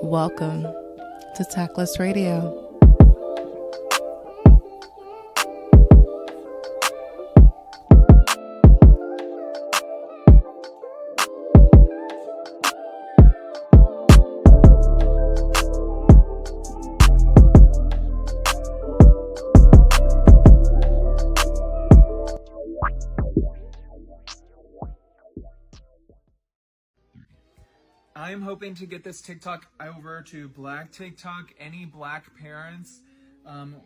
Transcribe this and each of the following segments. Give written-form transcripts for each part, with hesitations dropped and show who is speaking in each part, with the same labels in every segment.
Speaker 1: Welcome to Tactless Radio.
Speaker 2: I'm hoping to get this TikTok over to Black TikTok. Any Black parents,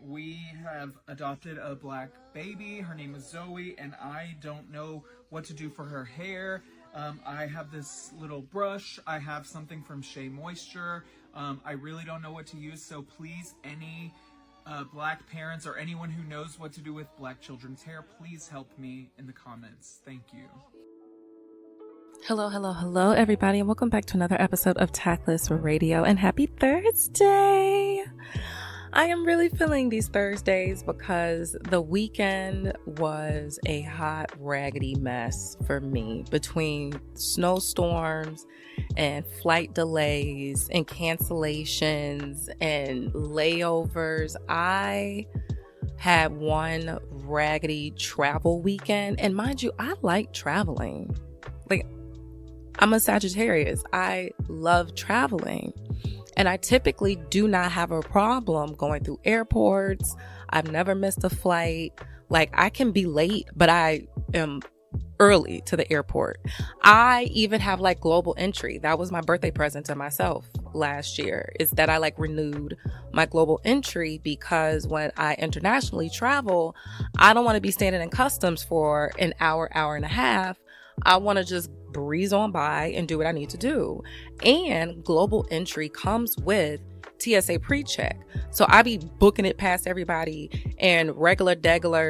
Speaker 2: we have adopted a Black baby. Her name is Zoe, and I don't know what to do for her hair. I have this little brush. I have something from Shea Moisture. I really don't know what to use, so please, any Black parents or anyone who knows what to do with Black children's hair, please help me in the comments. Thank you.
Speaker 1: Hello, everybody, and welcome back to another episode of Tactless Radio, and happy Thursday! I am really feeling these Thursdays because the weekend was a hot, raggedy mess for me between snowstorms and flight delays and cancellations and layovers. I had one raggedy travel weekend, and mind you, I like traveling. I'm a Sagittarius. I love traveling, and I typically do not have a problem going through airports. I've never missed a flight. I can be late, but I am early to the airport. I even have global entry. That was my birthday present to myself last year, is that I renewed my global entry, because when I internationally travel, I don't want to be standing in customs for an hour and a half. I want to just breeze on by and do what I need to do. And global entry comes with TSA pre-check. So I be booking it past everybody, and regular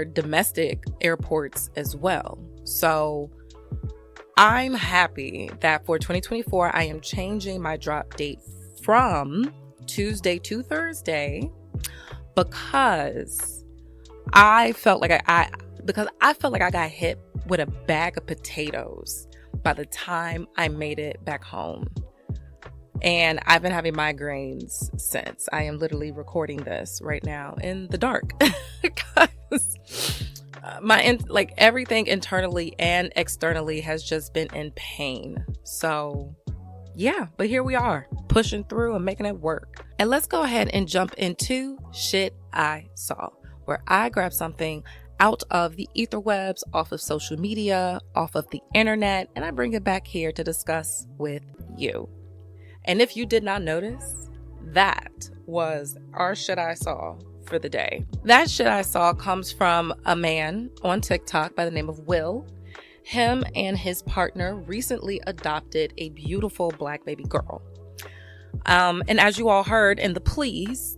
Speaker 1: domestic airports as well. So I'm happy that for 2024, I am changing my drop date from Tuesday to Thursday, because I felt like I got hit with a bag of potatoes by the time I made it back home. And I've been having migraines since. I am literally recording this right now in the dark because everything internally and externally has just been in pain. So yeah, but here we are, pushing through and making it work. And let's go ahead and jump into shit I saw, where I grabbed something out of the etherwebs, off of social media, off of the internet, and I bring it back here to discuss with you. And if you did not notice, that was our shit I saw for the day. That shit I saw comes from a man on TikTok by the name of Will. Him and his partner recently adopted a beautiful Black baby girl. And as you all heard in the pleas,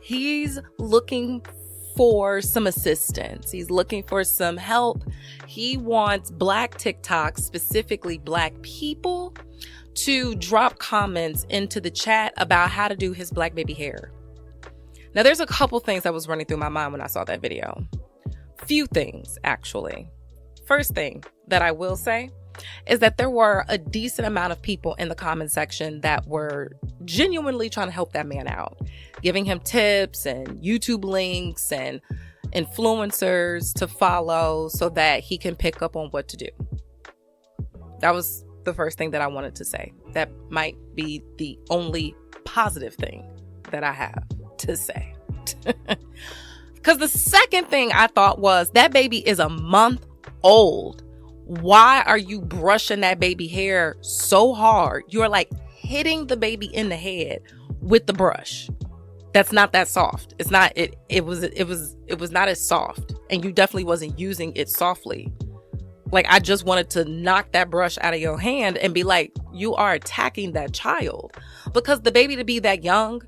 Speaker 1: he's looking for some assistance. He's looking for some help. He wants Black TikTok, specifically Black people, to drop comments into the chat about how to do his Black baby hair. Now, there's a couple things that was running through my mind when I saw that video. Few things, actually. First thing that I will say is that there were a decent amount of people in the comment section that were genuinely trying to help that man out, giving him tips and YouTube links and influencers to follow so that he can pick up on what to do. That was the first thing that I wanted to say. That might be the only positive thing that I have to say. Because the second thing I thought was, that baby is a month old. Why are you brushing that baby hair so hard? You're hitting the baby in the head with the brush. That's not that soft. It's not, it was not as soft. And you definitely wasn't using it softly. I just wanted to knock that brush out of your hand and be like, you are attacking that child. Because the baby to be that young,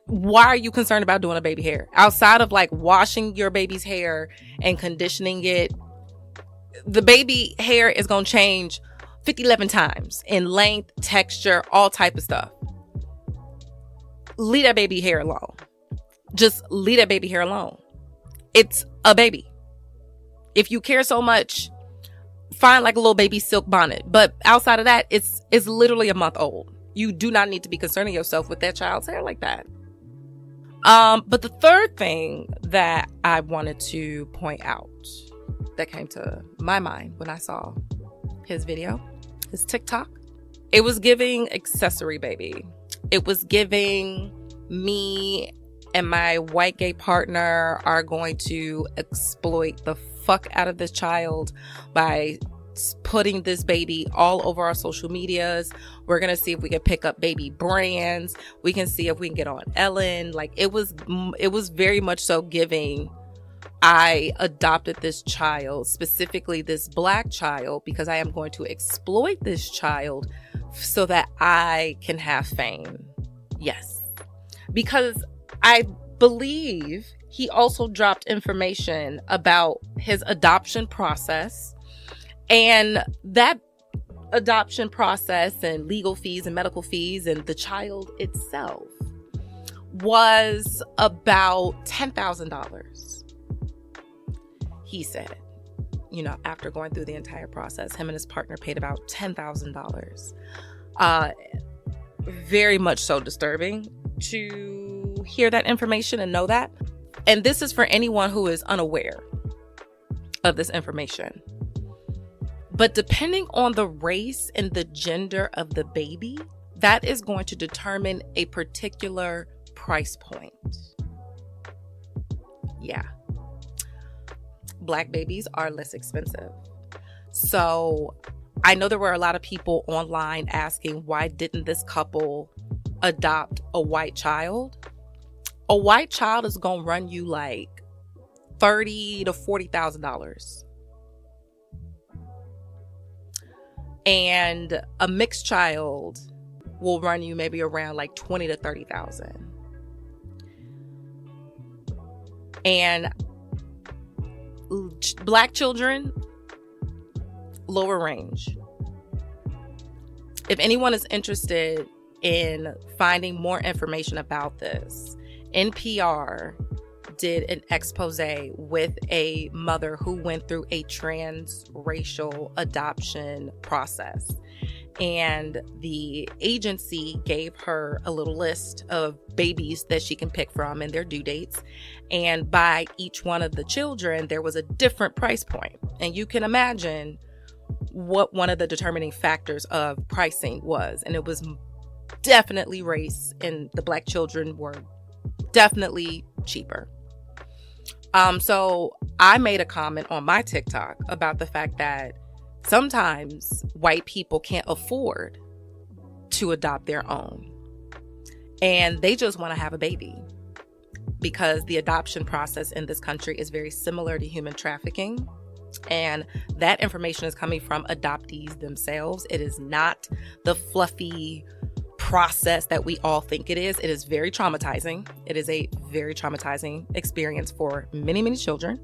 Speaker 1: why are you concerned about doing a baby hair? Outside of washing your baby's hair and conditioning it, the baby hair is going to change 11 times in length, texture, all type of stuff. Leave that baby hair alone. Just leave that baby hair alone. It's a baby. If you care so much, find a little baby silk bonnet. But outside of that, it's literally a month old. You do not need to be concerning yourself with that child's hair like that. But the third thing that I wanted to point out that came to my mind when I saw his video, his TikTok, it was giving accessory baby. It was giving me and my white gay partner are going to exploit the fuck out of this child by putting this baby all over our social medias. We're gonna see if we can pick up baby brands. We can see if we can get on Ellen. Like it was very much so giving, I adopted this child, specifically this black child, because I am going to exploit this child so that I can have fame. Yes, because I believe he also dropped information about his adoption process, and that adoption process and legal fees and medical fees and the child itself was about $10,000. He said, you know, after going through the entire process, him and his partner paid about $10,000. Very much so disturbing to hear that information and know that. And this is for anyone who is unaware of this information. But depending on the race and the gender of the baby, that is going to determine a particular price point. Yeah. Black babies are less expensive. So I know there were a lot of people online asking, why didn't this couple adopt a white child? A white child is going to run you like $30,000 to $40,000. And a mixed child will run you maybe around like $20,000 to $30,000. And black children, lower range. If anyone is interested in finding more information about this, NPR did an expose with a mother who went through a transracial adoption process. And the agency gave her a little list of babies that she can pick from and their due dates. And by each one of the children, there was a different price point. And you can imagine what one of the determining factors of pricing was. And it was definitely race, and the black children were definitely cheaper. So I made a comment on my TikTok about the fact that sometimes white people can't afford to adopt their own, and they just want to have a baby, because the adoption process in this country is very similar to human trafficking. And that information is coming from adoptees themselves. It is not the fluffy process that we all think it is. It is very traumatizing. It is a very traumatizing experience for many, many children.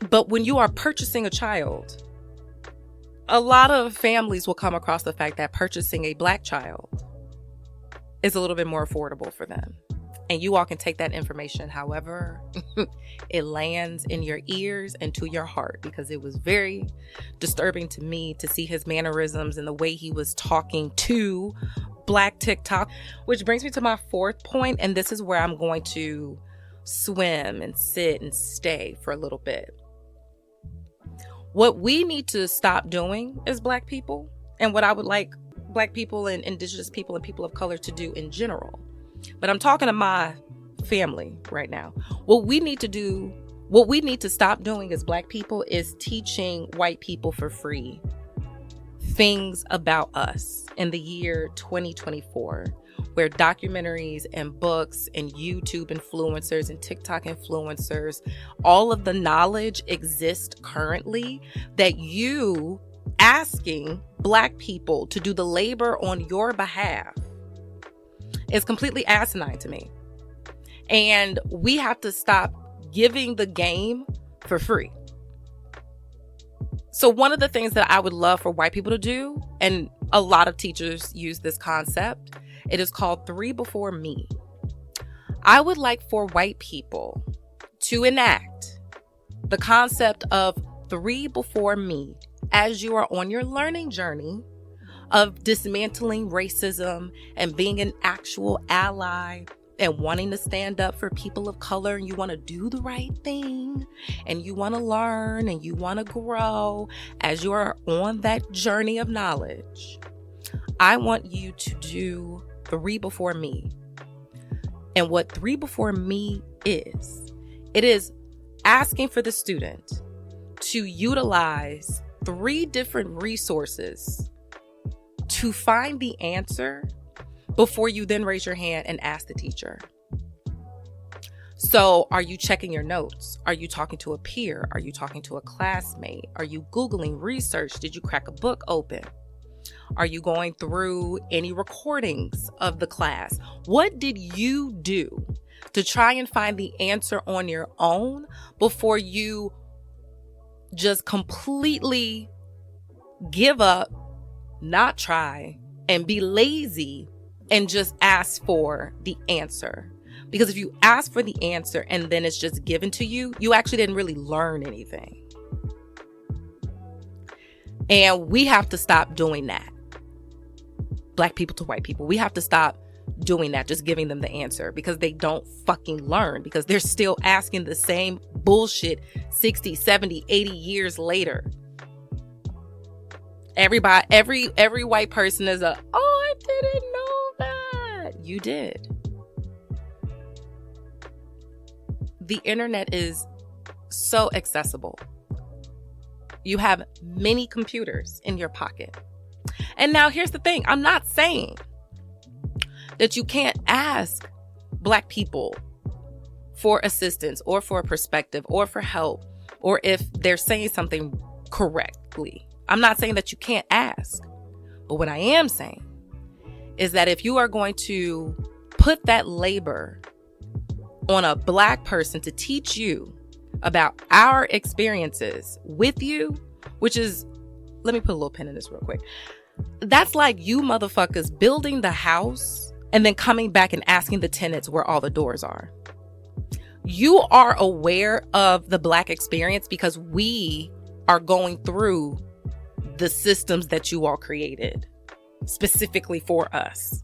Speaker 1: But when you are purchasing a child, a lot of families will come across the fact that purchasing a black child is a little bit more affordable for them. And you all can take that information however it lands in your ears and to your heart, because it was very disturbing to me to see his mannerisms and the way he was talking to black TikTok. Which brings me to my fourth point, and this is where I'm going to swim and sit and stay for a little bit. What we need to stop doing as black people, and what I would like black people and indigenous people and people of color to do in general, but I'm talking to my family right now. What we need to stop doing as black people is teaching white people for free things about us in the year 2024, where documentaries and books and YouTube influencers and TikTok influencers, all of the knowledge exists currently, that you asking black people to do the labor on your behalf is completely asinine to me. And we have to stop giving the game for free. So one of the things that I would love for white people to do, and a lot of teachers use this concept, it is called 3 before me. I would like for white people to enact the concept of 3 before me as you are on your learning journey of dismantling racism and being an actual ally and wanting to stand up for people of color, and you want to do the right thing and you want to learn and you want to grow as you are on that journey of knowledge, I want you to do 3 before me. And what 3 before me is, it is asking for the student to utilize 3 different resources to find the answer before you then raise your hand and ask the teacher. So are you checking your notes? Are you talking to a peer? Are you talking to a classmate? Are you Googling research? Did you crack a book open? Are you going through any recordings of the class? What did you do to try and find the answer on your own before you just completely give up, not try, and be lazy and just ask for the answer? Because if you ask for the answer and then it's just given to you, you actually didn't really learn anything. And we have to stop doing that. Black people to white people, we have to stop doing that, just giving them the answer, because they don't fucking learn, because they're still asking the same bullshit 60, 70, 80 years later. Everybody, every white person is I didn't know that. You did. The internet is so accessible. You have many computers in your pocket. And now here's the thing. I'm not saying that you can't ask Black people for assistance or for a perspective or for help, or if they're saying something correctly. I'm not saying that you can't ask. But what I am saying is that if you are going to put that labor on a Black person to teach you about our experiences with you, which is, let me put a little pin in this real quick. That's like you motherfuckers building the house and then coming back and asking the tenants where all the doors are. You are aware of the Black experience because we are going through the systems that you all created specifically for us.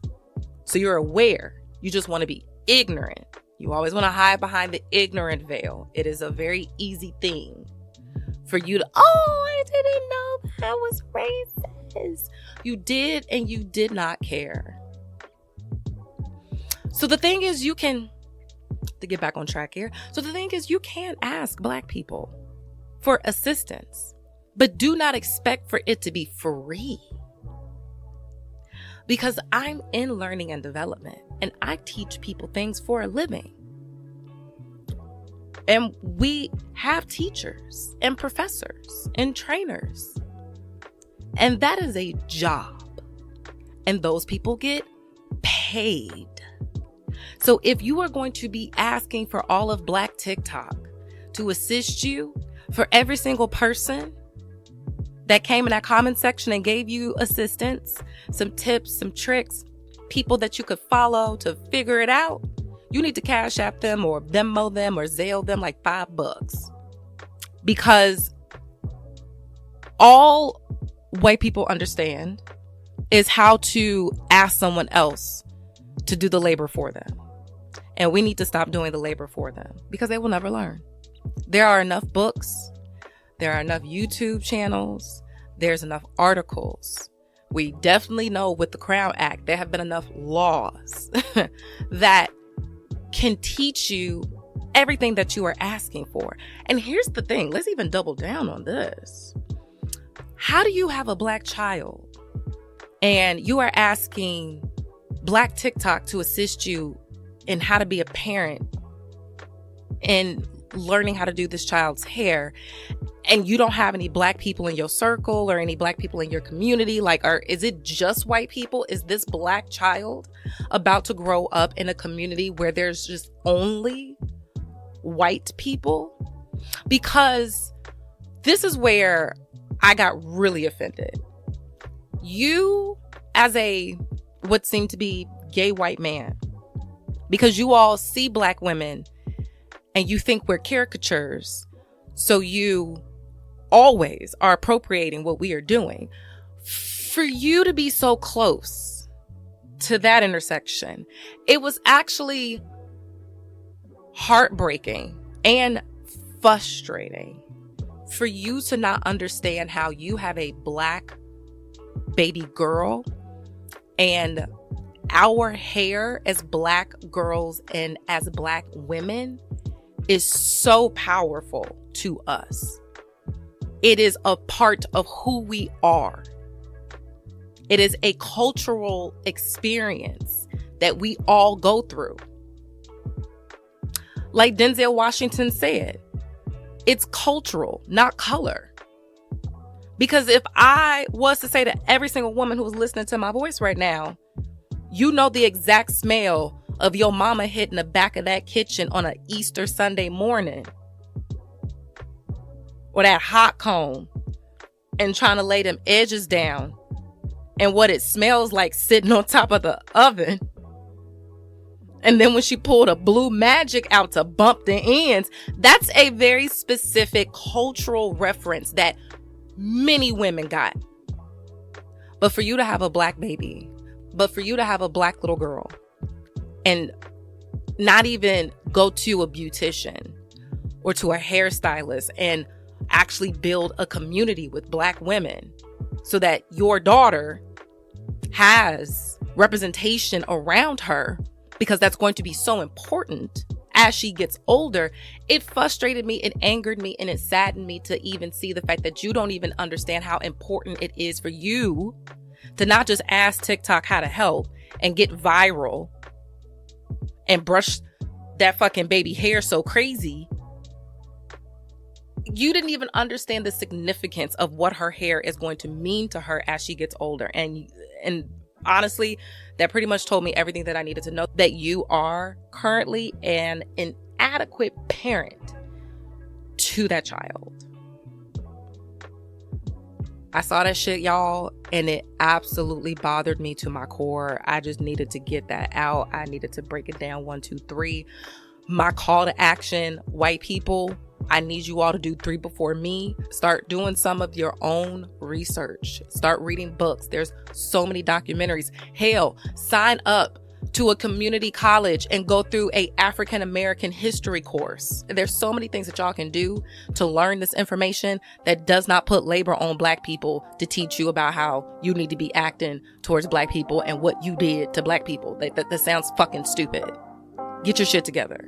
Speaker 1: So you're aware. You just want to be ignorant. You always want to hide behind the ignorant veil. It is a very easy thing for you to, I didn't know that was racist. You did, and you did not care. So the thing is, to get back on track here. So the thing is, you can ask Black people for assistance, but do not expect for it to be free. Because I'm in learning and development, and I teach people things for a living. And we have teachers and professors and trainers. And that is a job. And those people get paid. So if you are going to be asking for all of Black TikTok to assist you, for every single person that came in that comment section and gave you assistance, some tips, some tricks, people that you could follow to figure it out, you need to Cash App them or Venmo them or Zelle them like $5. Because all white people understand is how to ask someone else to do the labor for them. And we need to stop doing the labor for them because they will never learn. There are enough books. There are enough YouTube channels. There's enough articles. We definitely know with the Crown Act, there have been enough laws that can teach you everything that you are asking for. And here's the thing. Let's even double down on this. How do you have a Black child and you are asking Black TikTok to assist you in how to be a parent and learning how to do this child's hair, and you don't have any Black people in your circle or any Black people in your community? Like, is it just white people? Is this Black child about to grow up in a community where there's just only white people? Because this is where I got really offended. You, as what seemed to be gay white man, because you all see Black women and you think we're caricatures, so you always are appropriating what we are doing. for you to be so close to that intersection, it was actually heartbreaking and frustrating for you to not understand how you have a Black baby girl, and our hair as Black girls and as Black women is so powerful to us. It is a part of who we are. It is a cultural experience that we all go through. Like Denzel Washington said, it's cultural, not color. Because if I was to say to every single woman who's listening to my voice right now, you know the exact smell of your mama hitting the back of that kitchen on an Easter Sunday morning, or that hot comb, and trying to lay them edges down, and what it smells like sitting on top of the oven. And then when she pulled a blue magic out to bump the ends, that's a very specific cultural reference that many women got. But for you to have a Black baby, but for you to have a Black little girl, and not even go to a beautician or to a hairstylist and actually build a community with Black women so that your daughter has representation around her, because that's going to be so important as she gets older, it frustrated me, it angered me, and it saddened me to even see the fact that you don't even understand how important it is for you to not just ask TikTok how to help and get viral and brush that fucking baby hair so crazy. You didn't even understand the significance of what her hair is going to mean to her as she gets older. And honestly, that pretty much told me everything that I needed to know, that you are currently an inadequate parent to that child. I saw that shit, y'all, and it absolutely bothered me to my core. I just needed to get that out. I needed to break it down 1, 2, 3. My call to action, white people, I need you all to do 3 before me. Start doing some of your own research. Start reading books. There's so many documentaries. Hell, sign up to a community college and go through a African American history course. There's so many things that y'all can do to learn this information that does not put labor on Black people to teach you about how you need to be acting towards Black people and what you did to Black people. That sounds fucking stupid. Get your shit together.